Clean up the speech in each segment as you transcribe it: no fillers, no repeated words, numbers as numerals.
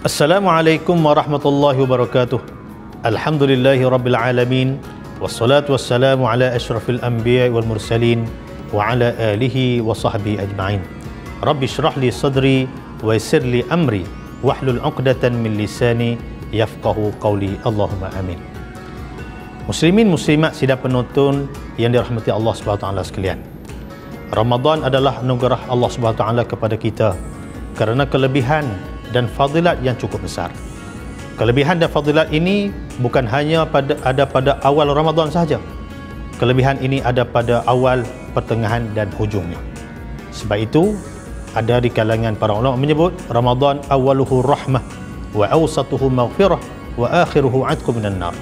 Assalamualaikum warahmatullahi wabarakatuh. Alhamdulillahi rabbil alamin. Wassalatu wassalamu ala asyrafil anbiya wal mursalin wa ala alihi wa sahbihi ajma'in. Rabbi syrah li sadri wa yassir li amri wahlul 'uqdatan min lisani yafqahu qawli. Allahumma amin. Muslimin muslimat sidang penonton yang dirahmati Allah Subhanahu wa taala sekalian. Ramadan adalah anugerah Allah Subhanahu wa taala kepada kita kerana kelebihan dan fadilat yang cukup besar. Kelebihan dan fadilat ini bukan hanya ada pada awal Ramadan sahaja. Kelebihan ini ada pada awal, pertengahan dan hujungnya. Sebab itu ada di kalangan para ulama menyebut Ramadan awaluhu rahmah wa awsatuhu maghfirah wa akhiruhu 'atqu minan nar.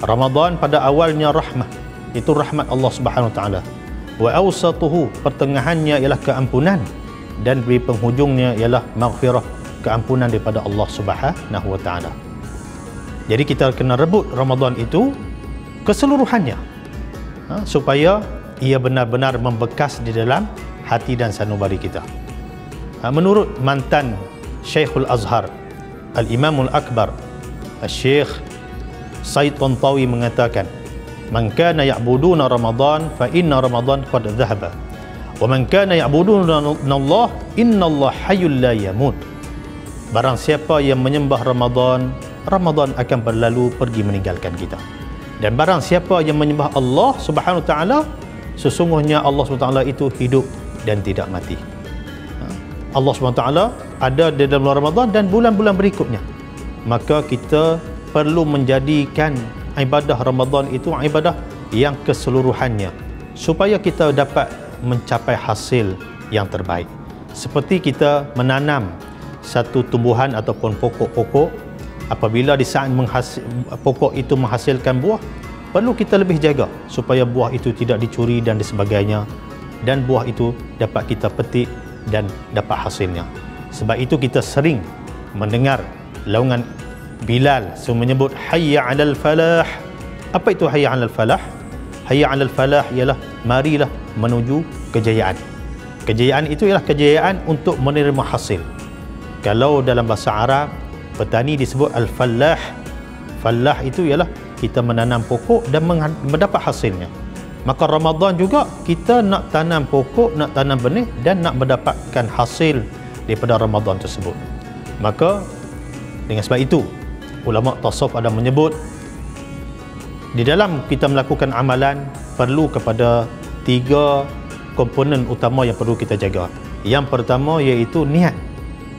Ramadan pada awalnya rahmah, itu rahmat Allah Subhanahu wa taala. Wa awsatuhu, pertengahannya ialah keampunan, dan di penghujungnya ialah maghfirah, keampunan daripada Allah Subhanahu wa taala. Jadi kita kena rebut Ramadan itu keseluruhannya, supaya ia benar-benar membekas di dalam hati dan sanubari kita. Menurut mantan Syekhul Azhar, Al-Imamul Akbar, Syekh Said Tantawi mengatakan, "Man kana ya'buduna Ramadan fa inna Ramadan qad dhahaba. Wa man kana ya'buduna Allah inna Allah hayyul la yamut." Barang siapa yang menyembah Ramadan, Ramadan akan berlalu pergi meninggalkan kita. Dan barang siapa yang menyembah Allah Subhanahu wa taala, sesungguhnya Allah Subhanahu wa taala itu hidup dan tidak mati. Allah Subhanahu wa taala ada di dalam Ramadan dan bulan-bulan berikutnya. Maka kita perlu menjadikan ibadah Ramadan itu ibadah yang keseluruhannya, supaya kita dapat mencapai hasil yang terbaik. Seperti kita menanam satu tumbuhan ataupun pokok-pokok, apabila di saat pokok itu menghasilkan buah, perlu kita lebih jaga supaya buah itu tidak dicuri dan sebagainya, dan buah itu dapat kita petik dan dapat hasilnya. Sebab itu kita sering mendengar laungan Bilal menyebut hayya 'alal falah. Apa itu hayya 'alal falah? Hayya 'alal falah ialah marilah menuju kejayaan. Kejayaan itu ialah kejayaan untuk menerima hasil. Kalau dalam bahasa Arab, petani disebut al-fallah. Fallah itu ialah kita menanam pokok dan mendapat hasilnya. Maka Ramadan juga kita nak tanam pokok, nak tanam benih dan nak mendapatkan hasil daripada Ramadan tersebut. Maka dengan sebab itu ulama tasawuf ada menyebut di dalam kita melakukan amalan perlu kepada 3 komponen utama yang perlu kita jaga. Yang pertama iaitu niat,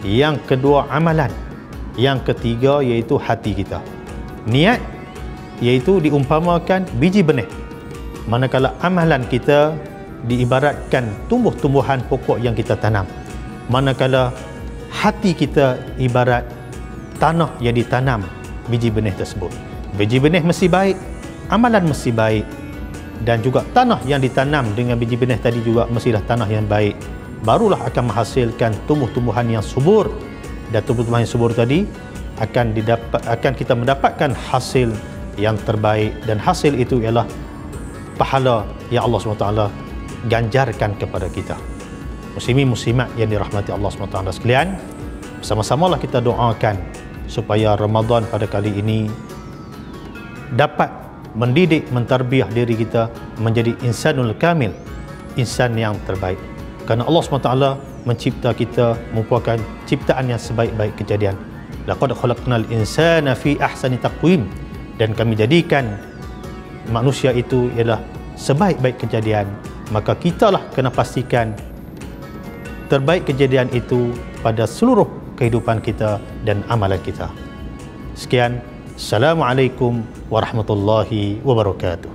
yang kedua amalan, yang ketiga iaitu hati kita. Niat iaitu diumpamakan biji benih, manakala amalan kita diibaratkan tumbuh-tumbuhan pokok yang kita tanam, manakala hati kita ibarat tanah yang ditanam biji benih tersebut. Biji benih mesti baik, amalan mesti baik, dan juga tanah yang ditanam dengan biji benih tadi juga mestilah tanah yang baik. Barulah akan menghasilkan tumbuh-tumbuhan yang subur, dan tumbuh-tumbuhan yang subur tadi akan kita mendapatkan hasil yang terbaik, dan hasil itu ialah pahala yang Allah SWT ganjarkan kepada kita. Muslimin muslimat yang dirahmati Allah SWT sekalian, bersama-samalah kita doakan supaya Ramadan pada kali ini dapat mendidik, mentarbiah diri kita menjadi insanul kamil, insan yang terbaik. Kerana Allah SWT mencipta kita merupakan ciptaan yang sebaik-baik kejadian. Laqad khalaqnal insana fi ahsani taqwim, dan kami jadikan manusia itu ialah sebaik-baik kejadian. Maka kitalah kena pastikan terbaik kejadian itu pada seluruh kehidupan kita dan amalan kita. Sekian, Assalamualaikum warahmatullahi wabarakatuh.